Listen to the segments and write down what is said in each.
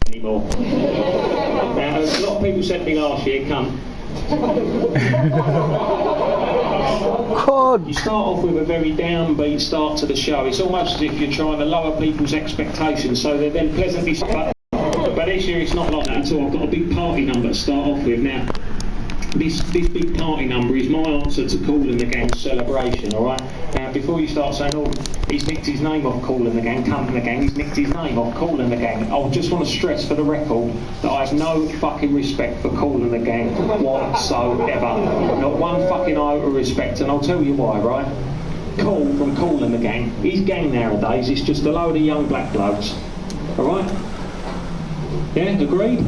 anymore. Now, a lot of people said to me last year, cunt. You start off with a very downbeat start to the show. It's almost as if you're trying to lower people's expectations so they're then pleasantly... But this year it's not like that at all. I've got a big party number to start off with. Now, this big party number is my answer to Kool and the Gang's celebration, alright? Now, before you start saying, oh, he's nicked his name off Kool and the Gang, Cunt and the Gang, he's nicked his name off Kool and the Gang. I just want to stress for the record that I have no fucking respect for Kool and the Gang whatsoever. Not one fucking iota of respect, and I'll tell you why, right? Kool from Kool and the Gang, his gang nowadays is just a load of young black blokes, alright? Yeah, agreed?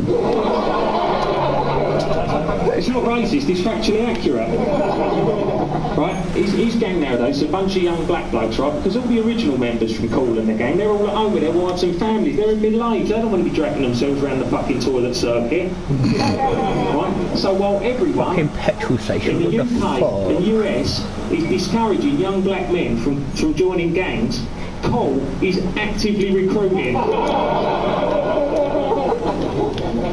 It's not racist, it's factually accurate. Right? His gang nowadays is a bunch of young black blokes, right? Because all the original members from Kool and the Gang, they're all at home with their wives and families. They're in middle-age. They don't want to be dragging themselves around the fucking toilet circuit. Right? So while everyone fucking petrol station in the UK and US is discouraging young black men from joining gangs, Kool is actively recruiting.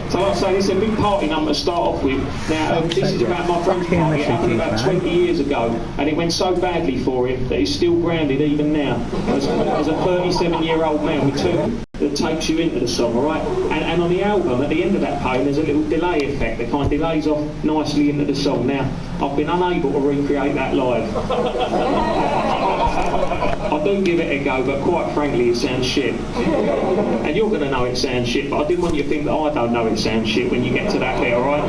So like I say, this is a big party number to start off with. Now, this is about my friend's party. It happened about 20 years ago, and it went so badly for him that he's still grounded even now. As a 37-year-old man with two that takes you into the song, alright? And on the album, at the end of that poem, there's a little delay effect that kind of delays off nicely into the song. Now, I've been unable to recreate that live. I do give it a go, but quite frankly, it sounds shit. And you're going to know it sounds shit, but I didn't want you to think that I don't know it sounds shit when you get to that bit, alright?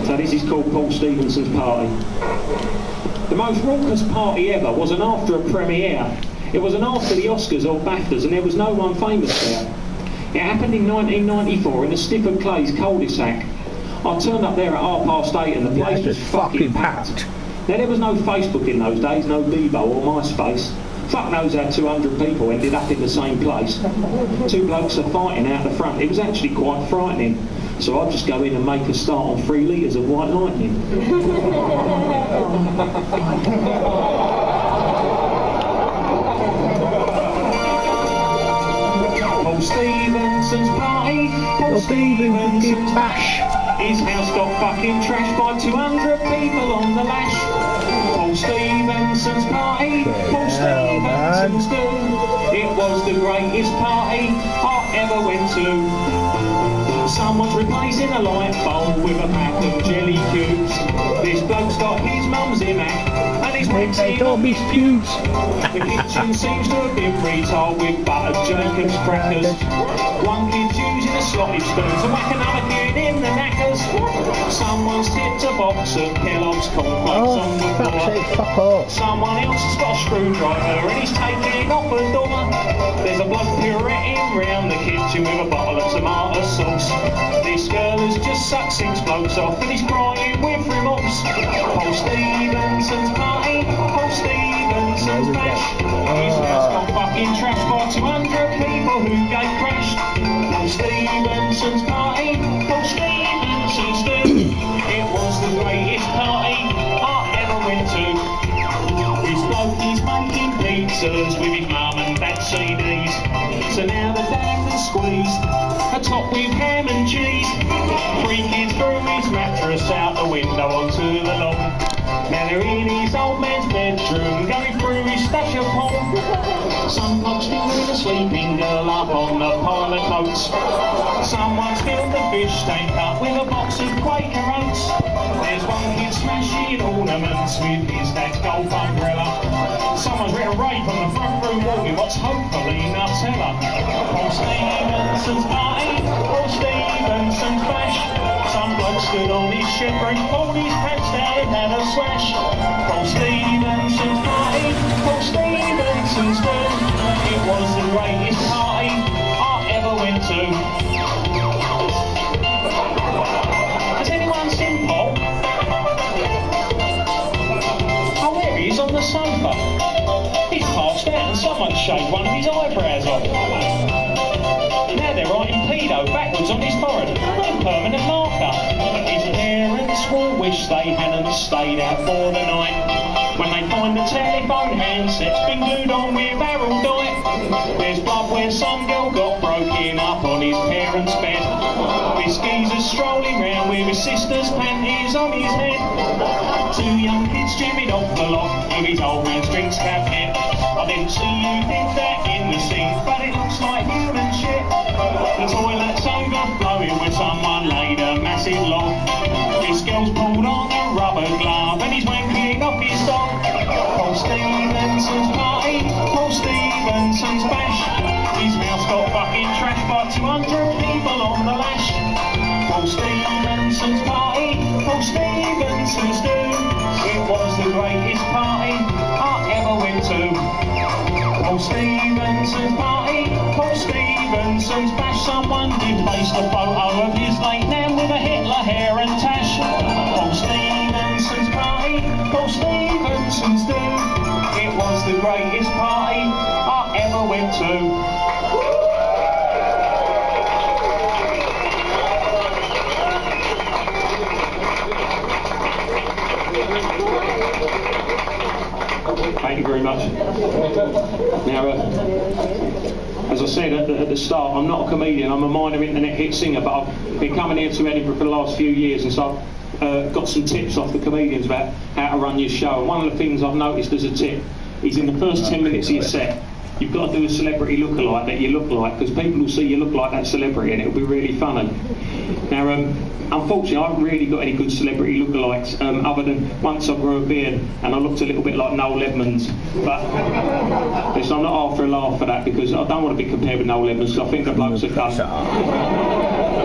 So this is called Paul Stevenson's Party. The most raucous party ever wasn't after a premiere. It wasn't after the Oscars or BAFTAs, and there was no one famous there. It happened in 1994 in the Stifford Clay's cul-de-sac. I turned up there at 8:30 and the place was fucking packed. Now, there was no Facebook in those days, no Bebo or MySpace. Fuck knows how 200 people ended up in the same place. Two blokes are fighting out the front. It was actually quite frightening. So I'd just go in and make a start on 3 litres of white lightning. Paul Stevenson's party, Paul Stevenson's bash. His house got fucking trashed by 200 people on the lash. Paul Stevenson's party, Paul Stevenson's do. It was the greatest party I ever went to. Someone's replacing a light bulb with a pack of jelly cubes. This bloke's got his mum's imac and his waxing up his pubes. The kitchen seems to have been retiled with buttered Jacob's crackers. One kid's using a slotted spoon to whack another kid in the knackers. Someone's tipped a box of Kellogg's cornflakes on the floor. Someone else has got a screwdriver and he's taking it off a door. There's a bloke pirouetting round the kitchen with a bottle of tomato sauce. This girl has just sucked 6 blokes off and he's crying with remorse. Paul Stevenson's party, Paul Stevenson's bash. His house got fucking trashed by 200 people who gave crash. Paul Stevenson's party, Paul Stevenson's do. It was the greatest party I ever went to. This bloke is making pizzas with his mum and dad CDs. So now the damned and squeezed, a top with ham and cheese. 3 kids threw his mattress out the window onto the lawn. Now they're in his old man's bedroom, going through his stash of porn. Some bloke's fingering a sleeping girl up on the pile of coats. Someone's filled the fish tank up with a box of Quaker Oats. There's one kid smashing ornaments with his dad's golf umbrella. Someone's written rape on the front room wall with what's hopefully Nutella. Paul Stevenson's party, Paul Stevenson's bash. Some bloke stood on his shipper and pulled his pants down and had a swash. Paul Stevenson's party, Paul Stevenson's do. It was the greatest party I ever went to. Has anyone seen Paul? Oh, there he is on the sofa. He's passed out and someone shaved one of his eyebrows off. Now they're writing pedo backwards on his forehead. No permanent marker. His parents will wish they hadn't stayed out for the night. When they find the telephone handset's been glued on with arrow dye. There's blood where some girl got broken up on his parents' bed. This geezer's strolling round with his sister's panties on his head. Two young kids jamming off the loft with his old man's drinks cabinet. I didn't see you did that in the sink, but it looks like human shit. The toilet's overflowing with someone laid a massive log. This girl's pulled on a rubber glove and he's wanking off his dog. Paul Stevenson's party, Paul Stevenson's bash. His mouth's got fucking trashed by 200 people on the lash. Paul Stevenson's party, Paul Stevenson's do. It was the greatest party I ever went to. Paul Stevenson's party, Paul Stevenson's bash. Someone defaced a photo of his late nan with a Hitler hair and tash. Paul Stevenson's party, Paul Stevenson's do. It was the greatest party I ever went to. Thank you very much. Now, as I said at the start, I'm not a comedian, I'm a minor internet hit singer, but I've been coming here to Edinburgh for the last few years, and so I've got some tips off the comedians about how to run your show. And one of the things I've noticed as a tip is in the first 10 minutes of your set, you've got to do a celebrity lookalike that you look like, because people will see you look like that celebrity and it'll be really funny. Now, unfortunately, I haven't really got any good celebrity lookalikes, other than once I grew a beard and I looked a little bit like Noel Edmonds. But listen, I'm not after a laugh for that, because I don't want to be compared with Noel Edmonds, because I think the bloke's a cunt.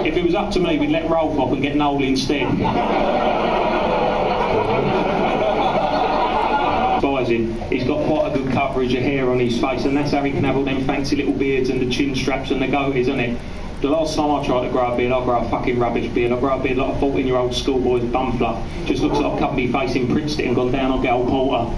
If it was up to me, we'd let Rolf off and get Noel instead. He's got quite a good coverage of hair on his face, and that's how he can have all them fancy little beards and the chin straps and the goatees, isn't it? The last time I tried to grow a beard, I grow a fucking rubbish beard. I grow a beard like a 14-year-old schoolboy's bum fluff. Just looks like I've cut me face in Princeton and gone down on Gal Porter.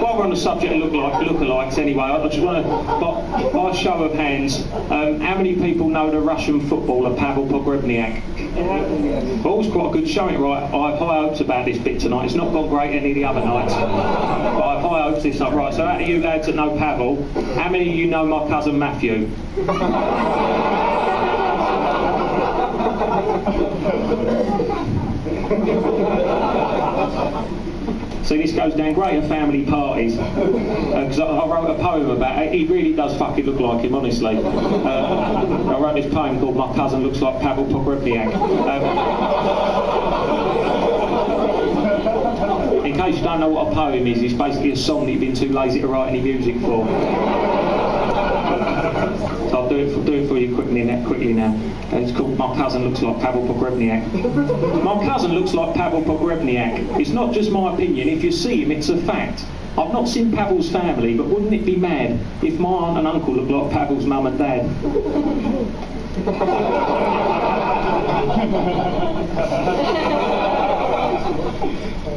While we're on the subject of lookalikes anyway, I just want to, by a show of hands, how many people know the Russian footballer Pavel Pogrebniak? Well, it was quite a good showing, right? I have high hopes about this bit tonight. It's not gone great any of the other nights, but I have high hopes this night. Right, so out of you lads that know Pavel, how many of you know my cousin Matthew? See, this goes down great at family parties, because I wrote a poem about it. He really does fucking look like him, honestly. I wrote this poem called My Cousin Looks Like Pavel Pogrebniak. In case you don't know what a poem is, it's basically a song that you've been too lazy to write any music for. So I'll do it for you quickly now. It's called My Cousin Looks Like Pavel Pogrebniak. My cousin looks like Pavel Pogrebniak. It's not just my opinion. If you see him, it's a fact. I've not seen Pavel's family, but wouldn't it be mad if my aunt and uncle looked like Pavel's mum and dad?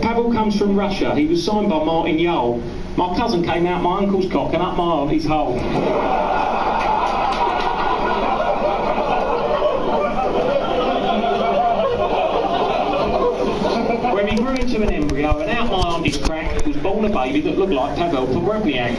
Pavel comes from Russia. He was signed by Martin Yole. My cousin came out my uncle's cock and up my auntie's hole. Where he grew into an embryo and out my auntie's crack was born a baby that looked like Pavel Pogrebniak.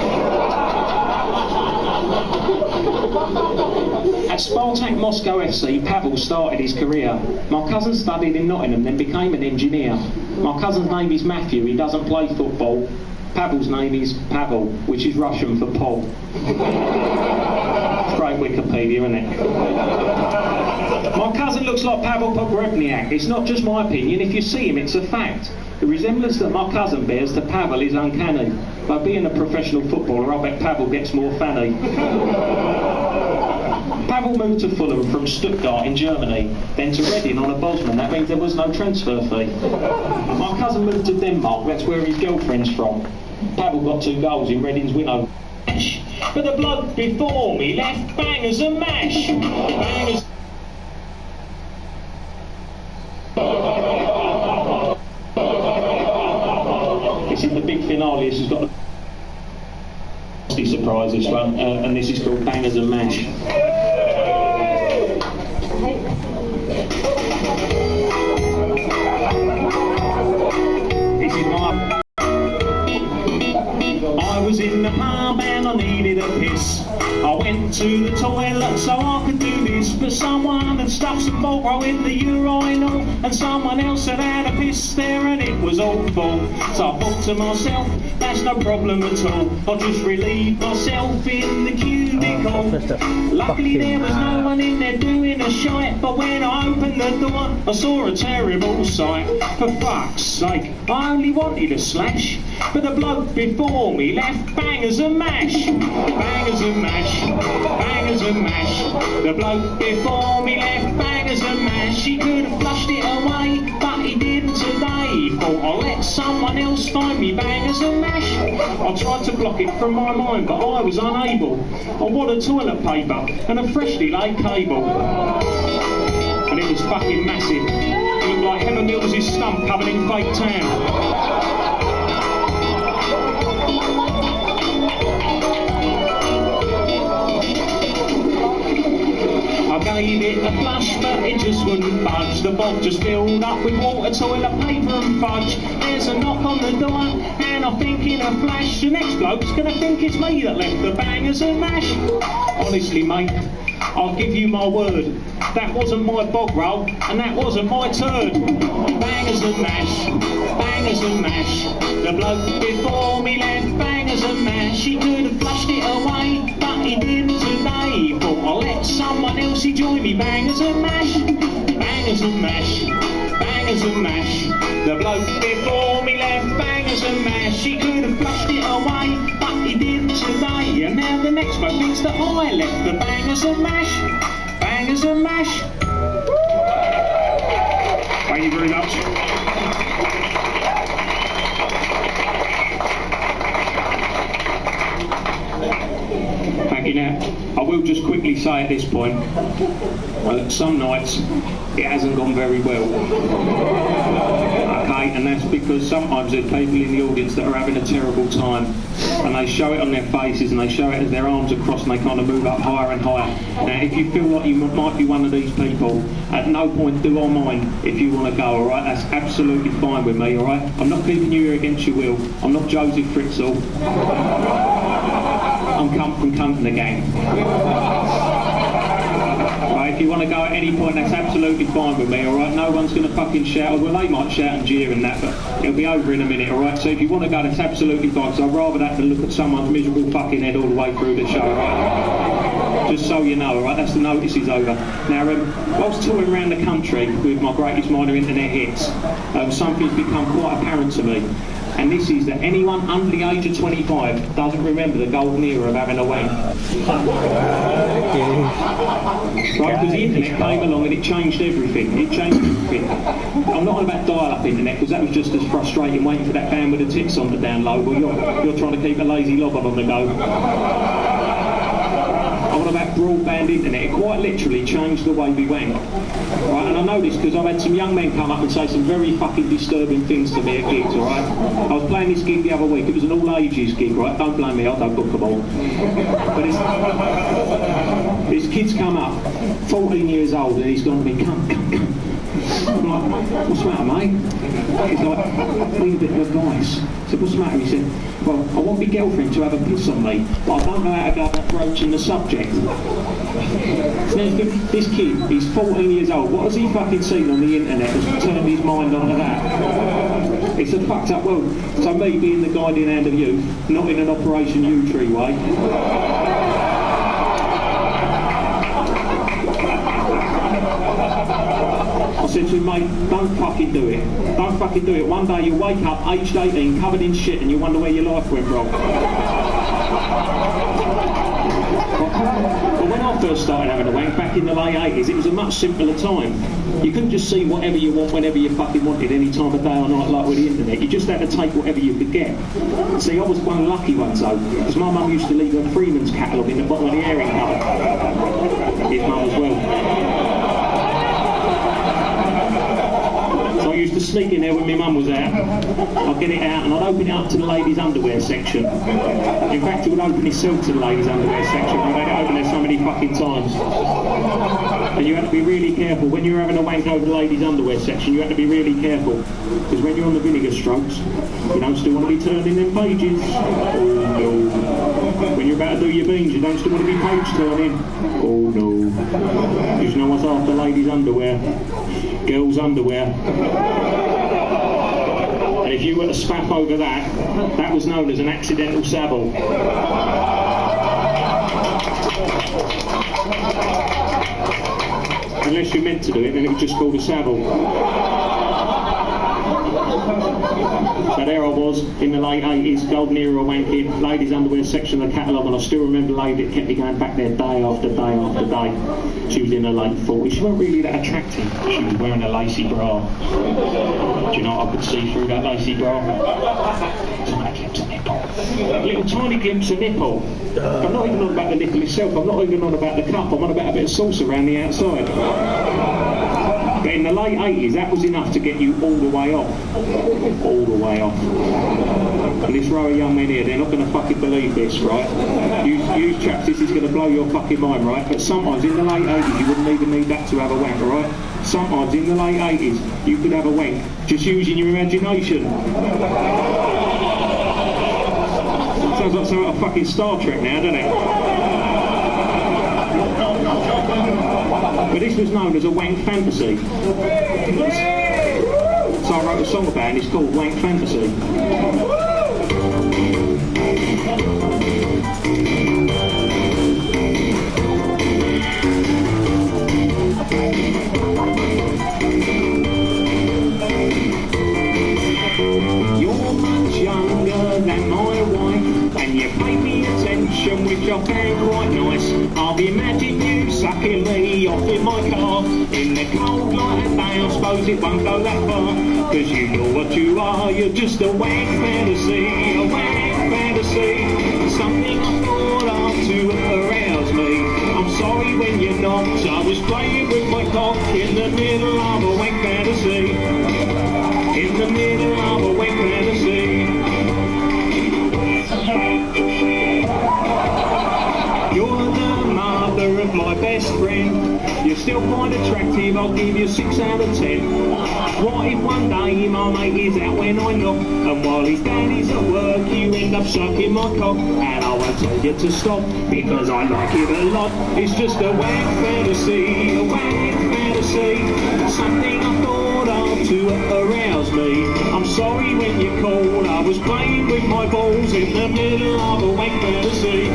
At Spartak Moscow FC, Pavel started his career. My cousin studied in Nottingham, then became an engineer. My cousin's name is Matthew, he doesn't play football. Pavel's name is Pavel, which is Russian for Paul. Great Wikipedia, isn't it? My cousin looks like Pavel Pogrebniak. It's not just my opinion, if you see him, it's a fact. The resemblance that my cousin bears to Pavel is uncanny. By being a professional footballer, I bet Pavel gets more fanny. Pavel moved to Fulham from Stuttgart in Germany, then to Reading on a Bosman. That means there was no transfer fee. My cousin moved to Denmark, that's where his girlfriend's from. Pavel got 2 goals in Reading's winner. But the bloke before me left bangers and mash. Bangers. This is the big finale. This has got a surprise, this one, and this is called Bangers and Mash. to the toilet so I could do this, but someone had stuffed some Marlboro in the urinal, and someone else had had a piss there and it was awful. So I thought to myself, that's no problem at all, I'll just relieve myself in the cubicle. Luckily there was no one in there doing a shite, but when I opened the door I saw a terrible sight. For fuck's sake, I only wanted a slash, but the bloke before me left bangers and mash. Bangers and mash, bangers and mash. The bloke before me left bangers and mash. He could have flushed it away, but he didn't today. He thought, I'll let someone else find me bangers and mash. I tried to block it from my mind, but I was unable. I wanted toilet paper and a freshly laid cable, and it was fucking massive. It looked like Heather Mills' stump covered in fake tan. I gave it a flush, but it just wouldn't budge. The bog just filled up with water, toilet paper and fudge. There's a knock on the door, and I think in a flash, the next bloke's gonna think it's me that left the bangers and mash. Honestly, mate, I'll give you my word, that wasn't my bog roll, and that wasn't my turd. Bangers and mash, bangers and mash. The bloke before me left bangers and mash. He could have flushed it away, but he didn't today. He thought, I'll let someone else enjoy me bangers and mash. Bangers and mash, bangers and mash. The bloke before me left bangers and mash. He could have flushed it away, but he didn't today. And now the next one thinks that I left the bangers and mash. Bangers and mash. Thank you very much. Thank you. Now, I will just quickly say at this point, well, some nights it hasn't gone very well. Okay, and that's because sometimes there's people in the audience that are having a terrible time, and they show it on their faces, and they show it as their arms are crossed, and they kind of move up higher and higher. Now, if you feel like you might be one of these people, at no point do I mind if you want to go, alright? That's absolutely fine with me, alright? I'm not keeping you here against your will. I'm not Joseph Fritzl. I'm Cunt from Cunt and the Gang. Right, if you want to go at any point, that's absolutely fine with me, alright? No one's going to fucking shout. Well, they might shout and jeer and that, but it'll be over in a minute, alright? So if you want to go, that's absolutely fine, because I'd rather that than look at someone's miserable fucking head all the way through the show, alright? Just so you know, alright? That's the notice is over. Now, whilst touring around the country with my greatest minor internet hits, something's become quite apparent to me. And this is that anyone under the age of 25 doesn't remember the golden era of having a wank. Right, because the internet came along and it changed everything. It changed everything. I'm not on about dial-up internet, because that was just as frustrating waiting for that band with the tits on to download, while you're trying to keep a lazy lob on the go. I'm on about broadband internet. It quite literally changed the way we wank. Right, and I know this because I've had some young men come up and say some very fucking disturbing things to me at gigs, alright? I was playing this gig the other week. It was an all-ages gig, right? Don't blame me, I don't book them all. But this kid's come up, 14 years old, and he's gone to me, come. I'm like, what's the matter, mate? He's like, I need a bit of advice. I said, what's the matter? He said, well, I want my girlfriend to have a piss on me, but I don't know how to go about broaching the subject. So this kid, he's 14 years old. What has he fucking seen on the internet that's turned his mind onto that? It's a fucked up world. So me being the guardian hand of youth, not in an Operation U-Tree way, I said to him, mate, don't fucking do it. Don't fucking do it. One day you'll wake up, aged 18, covered in shit, and you'll wonder where your life went wrong. But when I first started having a wank back in the late 80s, it was a much simpler time. You couldn't just see whatever you want whenever you fucking wanted, any time of day or night like with the internet. You just had to take whatever you could get. See, I was one of the lucky ones though, because my mum used to leave her Freeman's catalogue in the bottom of the airing cupboard. His mum as well. So I used to sneak in there when my mum was out. I'd get it out and I'd open it up to the ladies' underwear section. In fact, it would open itself to the ladies' underwear section. I'd had it open there so many fucking times. And you had to be really careful. When you were having a wank over the ladies' underwear section, you had to be really careful. Because when you're on the vinegar strokes, you don't still want to be turning them pages. Oh no. When you're about to do your beans, you don't still want to be page turning. Oh no. Because you know what's after ladies' underwear? Girls' underwear. And if you were to spap over that, that was known as an accidental sabble. Unless you meant to do it, then it was just called a sabble. So there I was in the late 80s, golden era of wanking, ladies' underwear section of the catalogue, and I still remember the lady that kept me going back there day after day after day. She was in her late 40s. She wasn't really that attractive. She was wearing a lacy bra. Do you know what I could see through that lacy bra? Tiny glimpse of nipple. Little tiny glimpse of nipple. I'm not even on about the nipple itself. I'm not even on about the cup. I'm on about a bit of sauce around the outside. But in the late 80s, that was enough to get you all the way off. All the way off. And this row of young men here, they're not going to fucking believe this, right? You chaps, this is going to blow your fucking mind, right? But sometimes in the late 80s, you wouldn't even need that to have a wank, right? Sometimes in the late 80s, you could have a wank just using your imagination. Sounds like something out of fucking Star Trek now, doesn't it? But this was known as a wank fantasy. So I wrote a song about it, and it's called Wank Fantasy. You're much younger than my wife, and you pay me attention, which I found quite nice. I'll be imagining you sucking me off in my car in the cold light of day. I suppose it won't go that far, cause you know what you are. You're just a wank fantasy, a wank fantasy. Something I thought of to arouse me. I'm sorry when you're not. I was playing with my cock in the middle of a wank fantasy. In the middle of a wank fantasy. You're the mother of my best friend. You're still quite attractive, I'll give you 6 out of 10. What if one day my mate is out when I knock, and while his daddy's at work you end up sucking my cock? And I won't tell you to stop, because I like it a lot. It's just a wank fantasy, a wank fantasy. Something I thought of to arouse me. I'm sorry when you called, I was playing with my balls in the middle of a wank fantasy.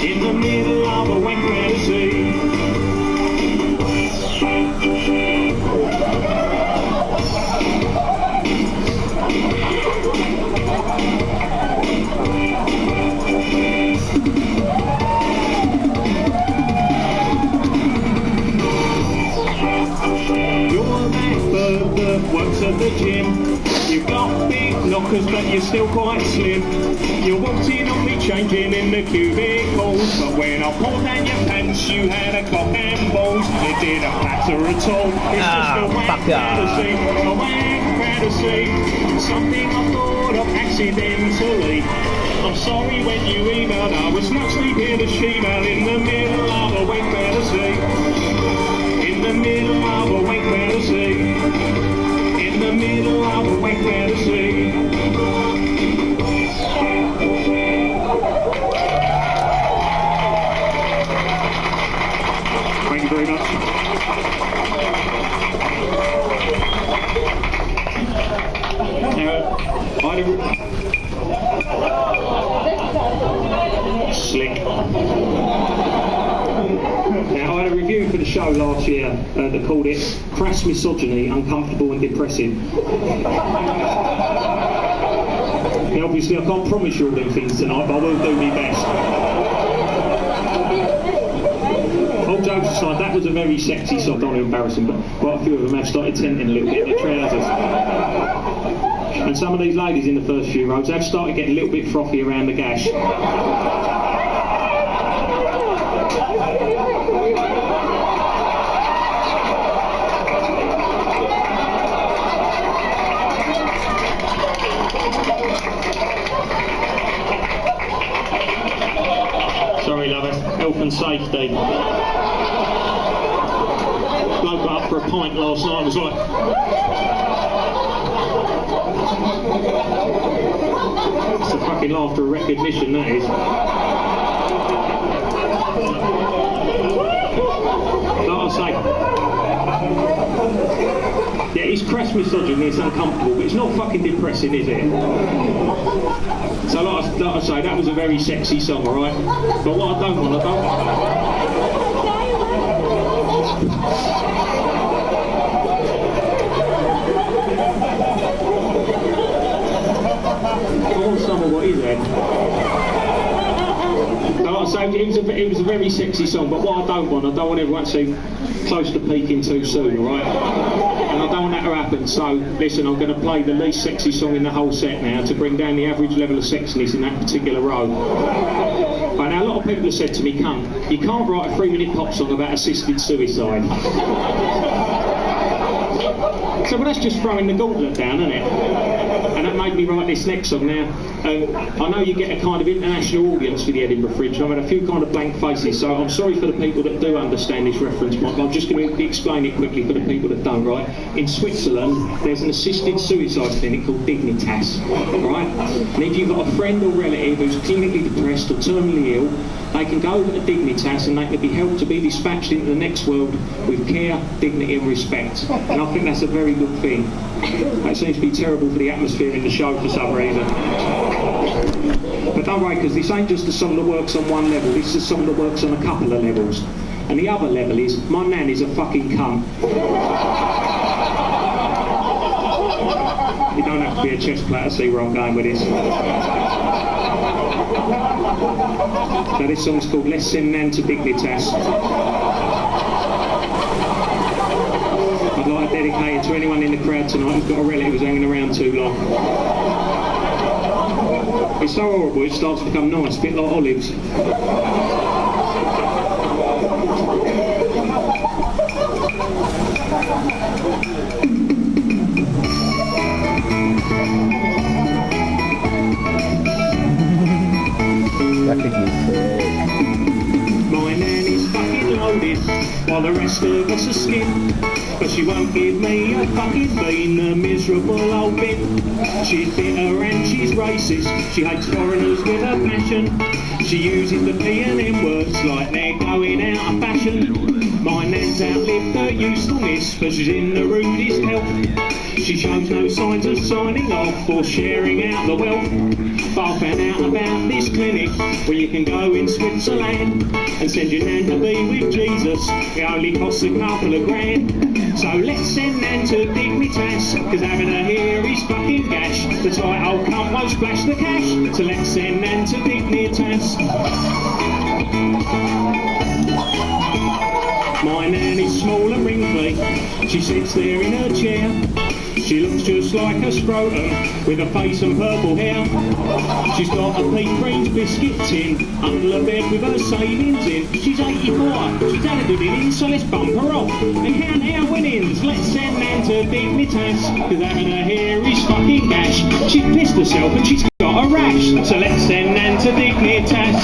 In the middle of a wank fantasy. You're that bird that works at the gym. You've got big knockers but you're still quite slim. You walked in on me changing in the cubicles, but when I pulled down your pants you had a cock and balls. It didn't matter at all. It's just a wank fantasy, a wank fantasy. Something I thought of accidentally. I'm sorry when you emailed, I was not sleeping a she-mail in the middle of a wank fantasy. In the middle of a wank fantasy. In the middle of a wank fantasy. Thank you very much. Now, Slick. Now, I had a review for the show last year that called it Crass Misogyny, Uncomfortable and Depressing. Now, obviously, I can't promise you all them things tonight, but I will do my best. All jokes aside, that was a very sexy song, not embarrassing, but quite a few of them have started tenting a little bit in their trousers. And some of these ladies in the first few rows have started getting a little bit frothy around the gash. Sorry, lover. Health and safety. Bloke got up for a pint last night, was like... That's a fucking laughter of recognition, that is. Like I say, yeah, it's crass misogyny, it's uncomfortable, but it's not fucking depressing, is it? So like I say, that was a very sexy song, alright? But what I don't want, some of what is it? Like I say, it was a very sexy song, but what I don't want everyone to see close to peaking too soon, alright? And I don't want that to happen, so listen, I'm going to play the least sexy song in the whole set now to bring down the average level of sexiness in that particular row. But now a lot of people have said to me, cunt, you can't write a 3-minute pop song about assisted suicide. So well, that's just throwing the gauntlet down, isn't it? And that made me write this next song. Now, I know you get a kind of international audience for the Edinburgh Fringe. I've had a few kind of blank faces, so I'm sorry for the people that do understand this reference, Mike. I'm just going to explain it quickly for the people that don't, right? In Switzerland, there's an assisted suicide clinic called Dignitas, right? And if you've got a friend or relative who's clinically depressed or terminally ill, they can go to Dignitas and they can be helped to be dispatched into the next world with care, dignity and respect. And I think that's a very good thing. That seems to be terrible for the atmosphere in the show for some reason. But don't worry, because this ain't just a song that works on one level, this is a song that works on a couple of levels. And the other level is, my nan is a fucking cunt. You don't have to be a chess player to see where I'm going with this. So this song's called Let's Send Nan to Dignitas. I'd like to dedicate it to anyone in the crowd tonight who's got a relative who's hanging around too long. It's so horrible it starts to become nice, a bit like olives. My nan is fucking loaded, while the rest of us are skint. But she won't give me a fucking bean, a miserable old bit. She's bitter and she's racist, she hates foreigners with a passion. She uses the P and M words like they're going out of fashion. My nan's outlived her usefulness, but she's in the rudest health. She shows no signs of signing off or sharing out the wealth. But I found out about this clinic where you can go in Switzerland and send your nan to be with Jesus. It only costs a couple of grand. So let's send Nan to Dignitas, cause having her here is fucking gash. The tight old cunt won't splash the cash. So let's send Nan to Dignitas. My nan is small and wrinkly, she sits there in her chair. She looks just like a scrotum, with a face and purple hair. She's got a pea creams biscuit tin, under the bed with her savings in. She's 84, she's had a good innings, so let's bump her off and count our winnings. Let's send Nan to Dignitas, cause having her hair is fucking gash. She's pissed herself and she's got a rash, so let's send Nan to Dignitas.